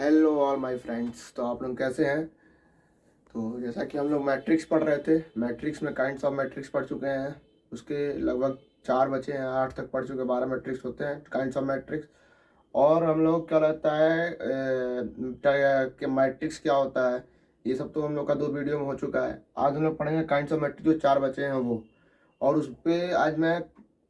Hello all my friends. तो आप लोग कैसे हैं? तो जैसा कि हम लोग मैट्रिक्स पढ़ रहे थे, मैट्रिक्स में काइंड्स ऑफ मैट्रिक्स पढ़ चुके हैं। उसके लगभग 4 बचे हैं, 8 तक पढ़ चुके, 12 मैट्रिक्स होते हैं काइंड्स ऑफ मैट्रिक्स। और हम लोग क्या रहता है कि मैट्रिक्स क्या होता है, ये सब तो हम लोग का 2 वीडियो में हो चुका है। आज हम लोग पढ़ेंगे काइंड्स ऑफ मैट्रिक्स, जो 4 बचे हैं वो। और उस पर आज मैं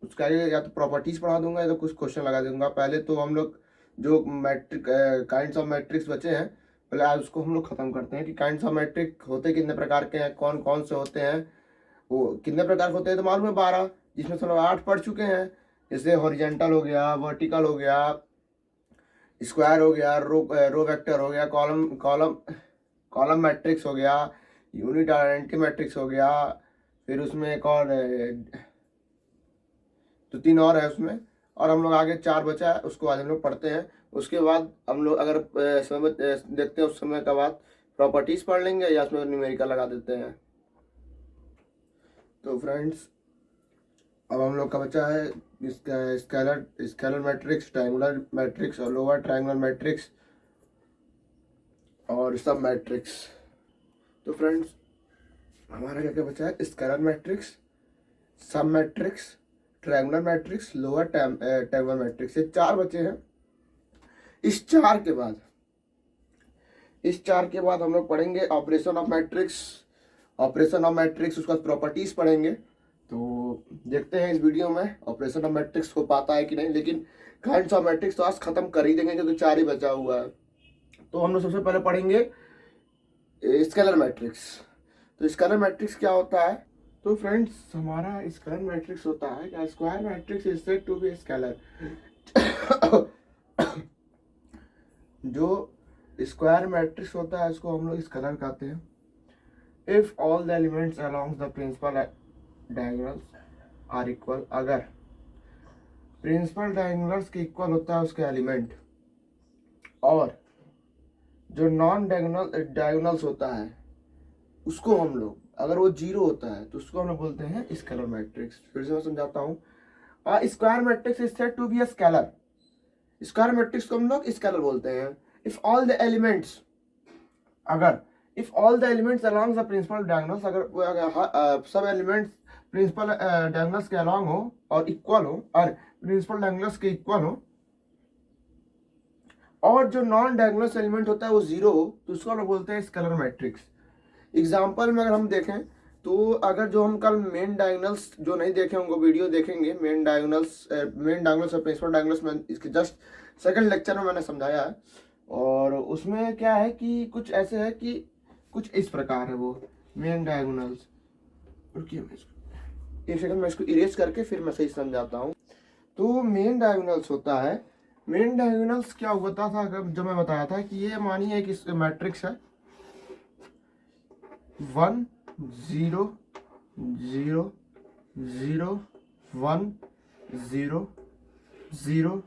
उसका या तो प्रॉपर्टीज पढ़ा दूंगा या तो कुछ क्वेश्चन लगा दूंगा। पहले तो हम लोग जो मैट्रिक काइंड्स ऑफ मैट्रिक्स बचे हैं, पहले आज उसको हम लोग खत्म करते हैं कि काइंड्स ऑफ मैट्रिक होते कितने प्रकार के हैं, कौन कौन से होते हैं, वो कितने प्रकार के होते हैं। तो मालूम है 12, जिसमें से हम लोग 8 पढ़ चुके हैं। जैसे हॉरिजेंटल हो गया, वर्टिकल हो गया, स्क्वायर हो गया, रो वेक्टर हो गया, कॉलम कॉलम कॉलम मैट्रिक्स हो गया, यूनिट आइडेंटिटी मैट्रिक्स हो गया। फिर उसमें एक और तो 3 और है उसमें। और हम लोग आगे 4 बचा है, उसको आज हम लोग पढ़ते हैं। उसके बाद हम लोग अगर समय देखते हैं, उस समय के बाद प्रॉपर्टीज पढ़ लेंगे या उसमें न्यूमेरिकल लगा देते हैं। तो फ्रेंड्स, अब हम लोग का बचा है इसका scalar scalar matrix, triangular matrix और लोअर ट्रायंगुलर मैट्रिक्स और सब मैट्रिक्स। तो फ्रेंड्स, हमारा क्या क्या बचा है? स्केलर मैट्रिक्स, सब matrix, triangular matrix, lower triangular matrix, ये 4 बचे हैं। इस 4 के बाद हम लोग पढ़ेंगे ऑपरेशन ऑफ मैट्रिक्स। उसके बाद प्रॉपर्टीज पढ़ेंगे। तो देखते हैं इस वीडियो में ऑपरेशन ऑफ मैट्रिक्स हो पाता है कि नहीं, लेकिन काइंड्स ऑफ मैट्रिक्स तो आज खत्म कर ही देंगे क्योंकि 4 ही बचा हुआ है। तो हम लोग सबसे पहले पढ़ेंगे स्केलर मैट्रिक्स। तो स्केलर मैट्रिक्स क्या होता है? तो फ्रेंड्स, हमारा स्केलर मैट्रिक्स होता है कि square matrix is said to be scalar. जो स्क्वायर मैट्रिक्स होता है इसको हम लोग स्केलर कहते हैं। If all the elements along the principal diagonals are equal, अगर प्रिंसिपल डायगोनल्स के इक्वल होता है उसका एलिमेंट, और जो नॉन डायगोनल्स होता है उसको हम लोग, अगर वो 0 होता है तो उसको हम लोग बोलते हैं स्केलर मैट्रिक्स। फिर से मैं समझाता हूँ। Square matrix is said to be a scalar. Square matrix को हम लोग स्केलर बोलते हैं। इफ ऑल द एलिमेंट्स, अगर if all the elements along the principal diagonals, अगर सब एलिमेंट्स प्रिंसिपल डायगोनल्स के अलोंग हो और इक्वल हो, और प्रिंसिपल डायगोनल्स के इक्वल हो, और जो नॉन डायगोनल्स एलिमेंट होता है वो 0 हो, तो उसको हम लोग बोलते हैं स्केलर मैट्रिक्स। एग्जाम्पल में अगर हम देखें तो अगर जो हम कल मेन डायगोनल्स जो नहीं देखे होंगे वीडियो देखेंगे, मेन डायगोनल्स और प्रिंसिपल डायगोनल्स में इसके जस्ट सेकंड लेक्चर में मैंने समझाया है। और उसमें क्या है कि कुछ ऐसे है कि कुछ इस प्रकार है वो मेन डायगोनल्स। रुकिए, मैं इसको एक सेकंड, मैं इसको इरेज करके फिर मैं सही समझाता हूँ। तो मेन डायगोनल्स होता है, मेन डायगोनल्स क्या होता था जब मैं बताया था कि ये मानिए कि मैट्रिक्स है 1 0 0 0 1 0 0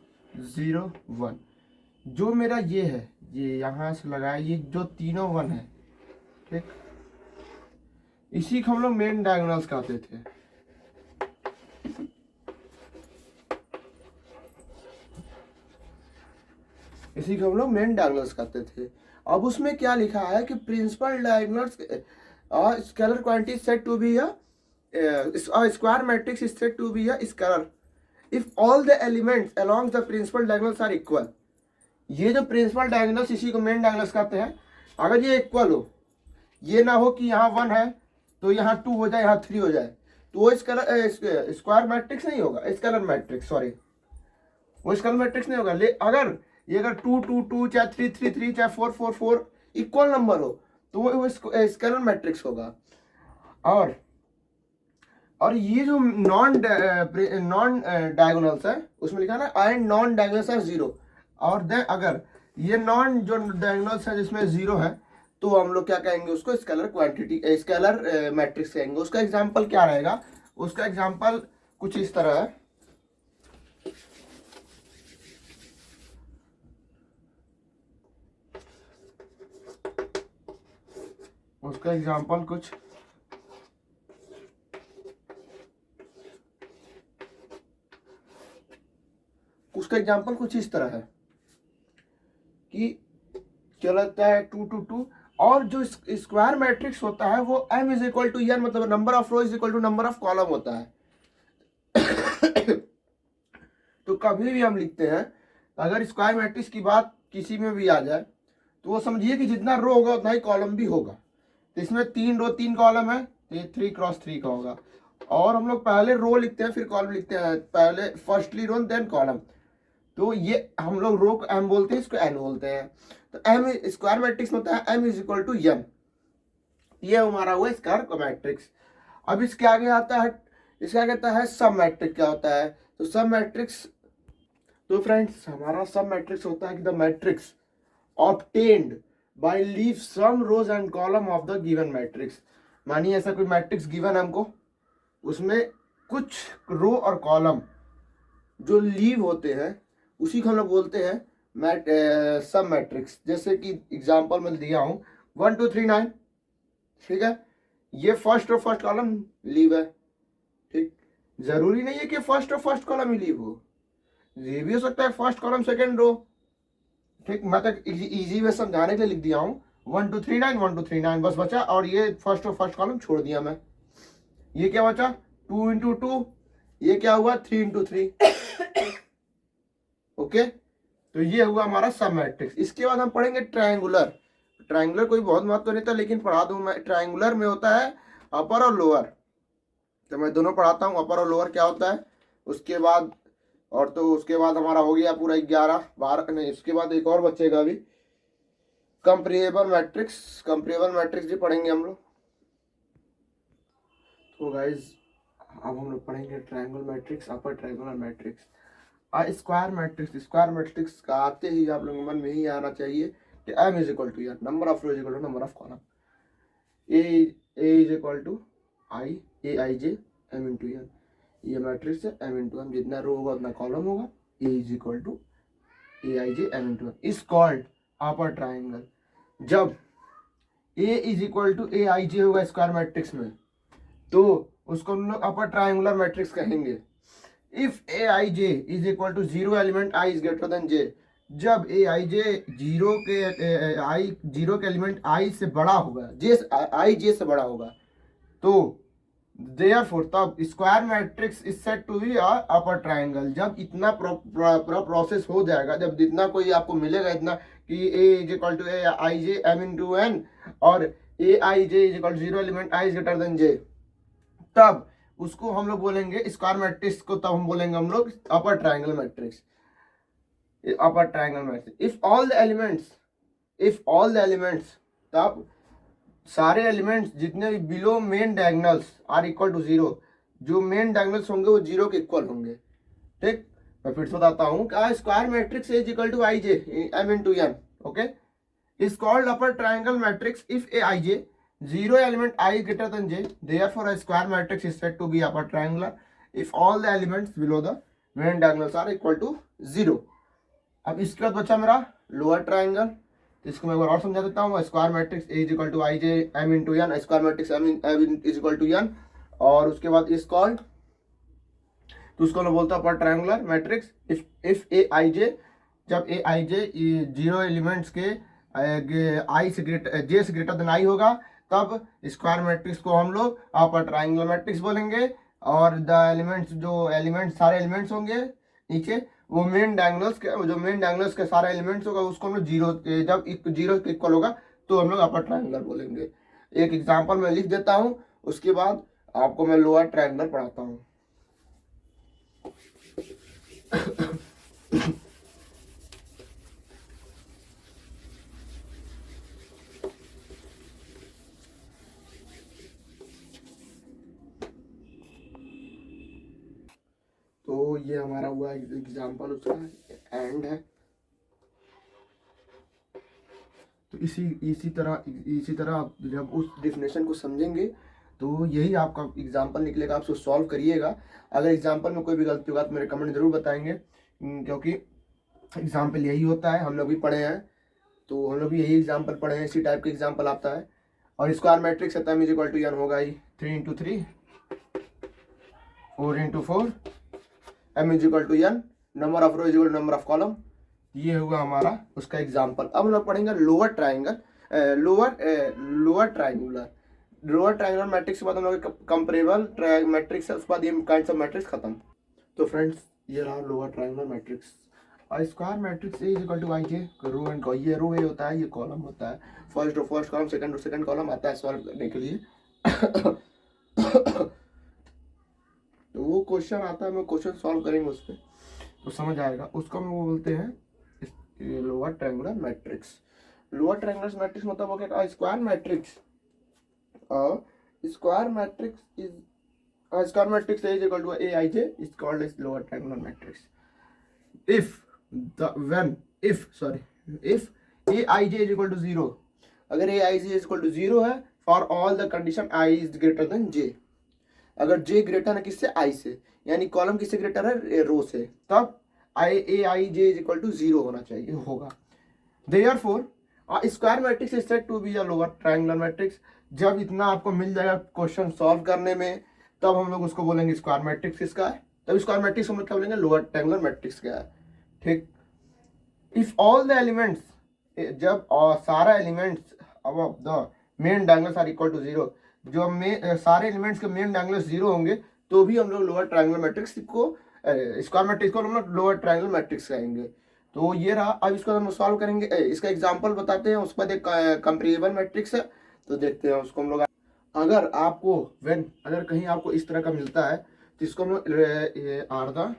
0 1। जो मेरा ये है, ये यहाँ से लगाया, ये जो तीनों 1 है, ठीक, इसी को हम लोग मेन डायगोनल्स कहते थे। इसी को हम लोग मेन डायगोनल्स कहते थे। अब उसमें क्या लिखा है कि principal diagonals scalar quantity set to be square matrix is set to be a scalar if all the elements along the principal diagonals are equal. ये जो प्रिंसिपल डायगोनल्स, इसी को मेन डायगोनल्स कहते हैं। अगर ये इक्वल हो, ये ना हो कि यहाँ 1 है तो यहाँ 2 हो जाए, यहाँ 3 हो जाए, तो वो स्क्वायर मैट्रिक्स नहीं होगा, स्केलर मैट्रिक्स, सॉरी, वो स्केलर मैट्रिक्स नहीं होगा। अगर ये अगर 2 2 2 चाहे 3 3 3 चाहे 4 4 4 इक्वल नंबर हो तो वो स्केलर मैट्रिक्स होगा। और ये जो नॉन डायगोनल्स है उसमें लिखा ना एंड नॉन डायगोनल्स आर 0। और देन अगर ये नॉन जो डायगोनल्स है जिसमें 0 है तो हम लोग क्या कहेंगे? उसको स्केलर क्वांटिटी, स्केलर मैट्रिक्स कहेंगे। उसका एग्जांपल क्या रहेगा? उसका एग्जांपल कुछ इस तरह है। उसका एग्जांपल कुछ इस तरह है कि क्या लगता है 2 to 2। और जो स्क्वायर मैट्रिक्स होता है वो m is equal to n, मतलब number of row is equal to number of column होता है। तो कभी भी हम लिखते हैं अगर स्क्वायर मैट्रिक्स की बात किसी में भी आ जाए तो वो समझिए कि जितना रो होगा उतना ही कॉलम भी होगा। तो इसमें 3 रो 3 कॉलम है तो ये 3 क्रॉस 3 का होगा। और हम लोग पहले रो लिखते हैं फिर कॉलम लिखते हैं, पहले फर्स्टली रो देन कॉलम। तो ये हम लोग रो को m बोलते हैं, इसको n बोलते हैं। तो m स्क्वायर मैट्रिक्स में होता है m is equal to n। ये हमारा हुआ स्क्वायर मैट्रिक्स। अब इसके आगे आता है, इसके आगे आता है सब मैट्रिक्स। क्या होता है तो सब मैट्रिक्स, तो फ्रेंड्स हमारा सब मैट्रिक्स होता है कि the matrix obtained by leave some rows and column of the given matrix. मानिए ऐसा कोई मैट्रिक्स गिवन है हमको, उसमें कुछ रो और कॉलम जो लीव होते हैं उसी को हम लोग बोलते हैं सब मैट्रिक्स। जैसे कि एग्जांपल में दिया हूं 1 2 3 9, ठीक है, ये फर्स्ट और फर्स्ट कॉलम लीव है, ठीक। जरूरी नहीं है कि फर्स्ट और फर्स्ट कॉलम ही लीव हो, ये भी हो सकता है फर्स्ट कॉलम सेकंड रो, ठीक। मैं तो इजी वे समझाने के लिए लिख दिया हूँ 1 2 3 9 1 2 3 9 बस बचा। और ये फर्स्ट और फर्स्ट कॉलम छोड़ दिया मैं, ये क्या बचा 2 इंटू 2, ये क्या हुआ 3 इंटू 3। ओके, तो ये हुआ हमारा सब मैट्रिक्स। इसके बाद हम पढ़ेंगे ट्रायंगुलर। ट्रायंगुलर कोई बहुत महत्व नहीं था लेकिन पढ़ा दूं मैं। ट्रायंगुलर में होता है अपर और लोअर, तो मैं दोनों पढ़ाता हूँ अपर और लोअर क्या होता है। उसके बाद और तो उसके बाद हमारा हो गया पूरा 11 12 नहीं, उसके बाद एक और बचेगा अभी कंपेरेबल मैट्रिक्स। कंपेरेबल मैट्रिक्स भी पढ़ेंगे हम लोग। तो गाइज अब हम लोग पढ़ेंगे triangle matrix, upper triangular matrix. Square matrix, square matrix का आते ही आप लोगों के मन में ही आना चाहिए कि m is equal to n, number of row is equal to number of column, a is equal to i a i j m into n। ये मैट्रिक्स है m इंटू n, जितना रो होगा उतना कॉलम होगा। a is equal to a i j m into n is called upper triangle. जब a is equal to a i j होगा square matrix में तो उसको हम लोग अपर ट्राइंगुलर मैट्रिक्स कहेंगे। If A I J is equal to 0 element I is greater than J, जब A I J zero के एलिमेंट आई से बड़ा होगा, जे आई जे से बड़ा होगा, तो देयरफॉर तब square matrix is said to be upper triangle. जब इतना प्रोसेस हो जाएगा, जब जितना कोई आपको मिलेगा इतना कि A is equal to A I J M into N और A I J is equal to 0 element I is greater than J, तब उसको हम लोग बोलेंगे स्क्वायर मैट्रिक्स को, तब हम बोलेंगे हम लोग upper triangle matrix. Upper triangle matrix if all the elements, तब सारे एलिमेंट्स जितने भी below main diagonals are equal to 0, जो मेन डायगोनल्स होंगे वो 0 के इक्वल होंगे, ठीक। मैं फिर से बताता हूँ कि square matrix is equal to I J M into n, okay, is called upper triangle matrix if A I j 0 element I is greater than j, therefore a square matrix is said to be upper triangular if all the elements below the main diagonals are equal to 0। अब इसके बाद बचा मेरा lower triangle, इसको मैं एक बार और समझा देता हूँ। Square matrix a is equal to I J M into n, square matrix m is equal to n, और उसके बाद इज कॉल्ड, तो उसको मैं बोलता हूँ अपर ट्राइंगुलर मैट्रिक्स इफ ए आई जे, जब ए आई जे 0 एलिमेंट्स के आई से जे से ग्रेटर देन आई होगा, तब स्क्वायर मैट्रिक्स को हम लोग अपर ट्रायंगुलर मैट्रिक्स बोलेंगे। और द एलिमेंट्स, जो एलिमेंट्स सारे एलिमेंट्स होंगे नीचे, वो मेन डायगोनल्स के, जो मेन डायगोनल्स के सारे एलिमेंट्स होगा उसको हम लोग 0, जब 0 के इक्वल होगा तो हम लोग अपर ट्रायंगुलर बोलेंगे। एक एग्जांपल मैं लिख देता हूँ, उसके बाद आपको मैं लोअर ट्रायंगुलर पढ़ाता हूँ। तो ये हमारा हुआ एग्जाम्पल, उसका एंड है। तो इसी तरह आप जब उस डेफिनेशन को समझेंगे तो यही आपका एग्जाम्पल निकलेगा। आप उसको सॉल्व करिएगा। अगर एग्जाम्पल में कोई भी गलती होगा तो मेरे कमेंट जरूर बताएंगे, क्योंकि एग्जाम्पल यही होता है। हम लोग भी पढ़े हैं, तो हम लोग भी यही एग्जाम्पल पढ़े हैं, इसी टाइप के एग्जाम्पल आता है। और स्क्वायर मैट्रिक्स है इज इक्वल टू एन होगा ही 3 into 3 4 into 4 m is equal to n, number of row is equal to number of column, ये हुआ हमारा उसका एग्जाम्पल। अब हम लोग पढ़ेंगे lower triangle, lower triangular, lower triangular matrix के बाद हम लोग कंपेरेबल मैट्रिक्स है, उसके बाद ये काइंड्स ऑफ मैट्रिक्स खत्म। तो फ्रेंड्स ये रहा lower triangular matrix. Square matrix A equal to I J, row and column, ये रो ए होता है, ये कॉलम होता है, first row first column, second row second column आता है सॉल्व करने के लिए। तो वो क्वेश्चन आता है, मैं क्वेश्चन सॉल्व करेंगे उस पर तो समझ आएगा। उसको हम वो बोलते हैं lower triangular matrix. Lower triangular matrix मतलब हो गया square matrix. Square matrix is square matrix is equal to aij is called as lower triangular matrix if aij is equal to 0, अगर aij is equal to 0 है for all the condition I is greater than j, अगर j greater है किससे i से, यानी column किससे greater है रो से, तब aij is equal to 0 होना चाहिए होगा। Therefore square matrix is said to be a lower triangular matrix. जब इतना आपको मिल जाएगा क्वेश्चन सॉल्व करने में, तब हम लोग उसको बोलेंगे स्क्वायर मैट्रिक्स किसका है, तब स्क्वायर मैट्रिक्स हम लोग क्या बोलेंगे लोअर ट्रायंगुलर मैट्रिक्स क्या है। ठीक, इफ ऑल द एलिमेंट्स, जब सारा elements of the main diagonals are equal to 0, जो सारे एलिमेंट्स के मेन डायगोनल्स 0 होंगे तो भी हम लोग लोअर ट्रायंगुलर मैट्रिक्स को स्क्वायर मैट्रिक्स को हम लोग लोअर ट्रायंगुलर मैट्रिक्स कहेंगे। तो ये रहा। अब इसको हम सॉल्व करेंगे, इसका एग्जांपल बताते हैं, उसके बाद एक कंपेरेबल मैट्रिक्स है तो देखते हैं उसको हम लोग। अगर आपको अगर कहीं आपको इस तरह का मिलता है तो इसको हम लोग आर्धा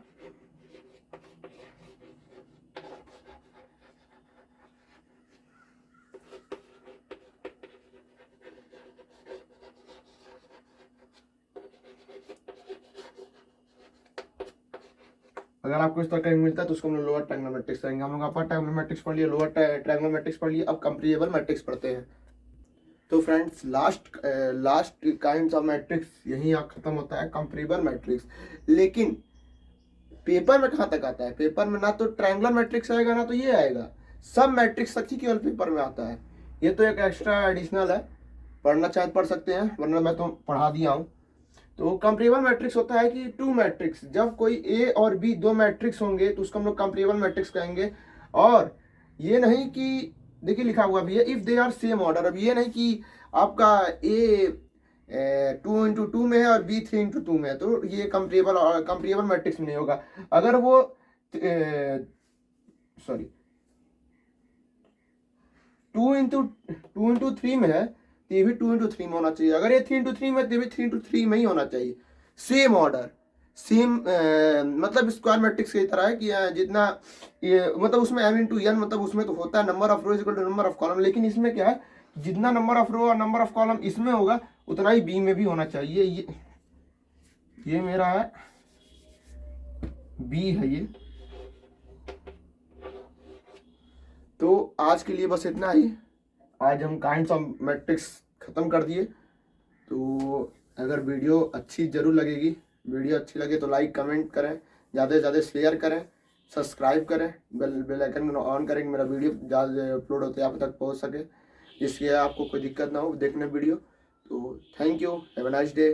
अगर आपको इस तरह का मिलता है तो उसको हम लोग लोअर ट्रायंगुलर मैट्रिक्स कहेंगे। हम लोग अपर ट्रायंगुलर मैट्रिक्स पढ़ लिए, लोअर ट्रायंगुलर मैट्रिक्स पढ़ लिए, अब कंपेरेबल मैट्रिक्स पढ़ते हैं। तो friends last kinds of matrix यही खत्म होता है, कंपेरेबल मैट्रिक्स। लेकिन पेपर में कहाँ तक आता है, पेपर में ना तो ट्रायंगुलर मैट्रिक्स आएगा ना तो ये आएगा, सब मैट्रिक्स तक ही केवल पेपर में आता है। ये तो एक एक्स्ट्रा एडिशनल है, पढ़ना चाहे पढ़ सकते हैं, वरना मैं तो पढ़ा दिया हूँ। तो कंपेरेबल मैट्रिक्स होता है कि टू मैट्रिक्स, जब कोई ए और बी दो मैट्रिक्स होंगे तो उसको हम लोग कंपेरेबल मैट्रिक्स कहेंगे। और ये नहीं कि देखिए लिखा हुआ भी है if they are same order. अब ये नहीं कि आपका ए 2x2 में है और बी 3x2 में है तो ये कंपेरेबल मैट्रिक्स में नहीं होगा। अगर वो 2x3 में है तो ये भी 2x3 में होना चाहिए। अगर ये 3x3 में तो ये भी 3x3 में ही होना चाहिए। सेम ऑर्डर, सेम मतलब स्क्वायर मैट्रिक्स की तरह है कि जितना ये मतलब उसमें m×n मतलब उसमें तो होता है number of row equal to number of column, लेकिन इसमें क्या है जितना नंबर ऑफ रो और नंबर ऑफ कॉलम इसमें होगा उतना ही बी में भी होना चाहिए। ये मेरा है बी है ये। तो आज के लिए बस इतना ही। आज हम काइंड्स ऑफ मैट्रिक्स खत्म कर दिए। तो अगर वीडियो अच्छी जरूर लगेगी, वीडियो अच्छी लगे तो लाइक कमेंट करें, ज़्यादा से ज़्यादा शेयर करें, सब्सक्राइब करें, बेल आइकन ऑन करें, मेरा वीडियो ज़्यादा अपलोड होते आप तक पहुंच सके, जिससे आपको कोई दिक्कत ना हो देखने वीडियो। तो thank you, have a nice day.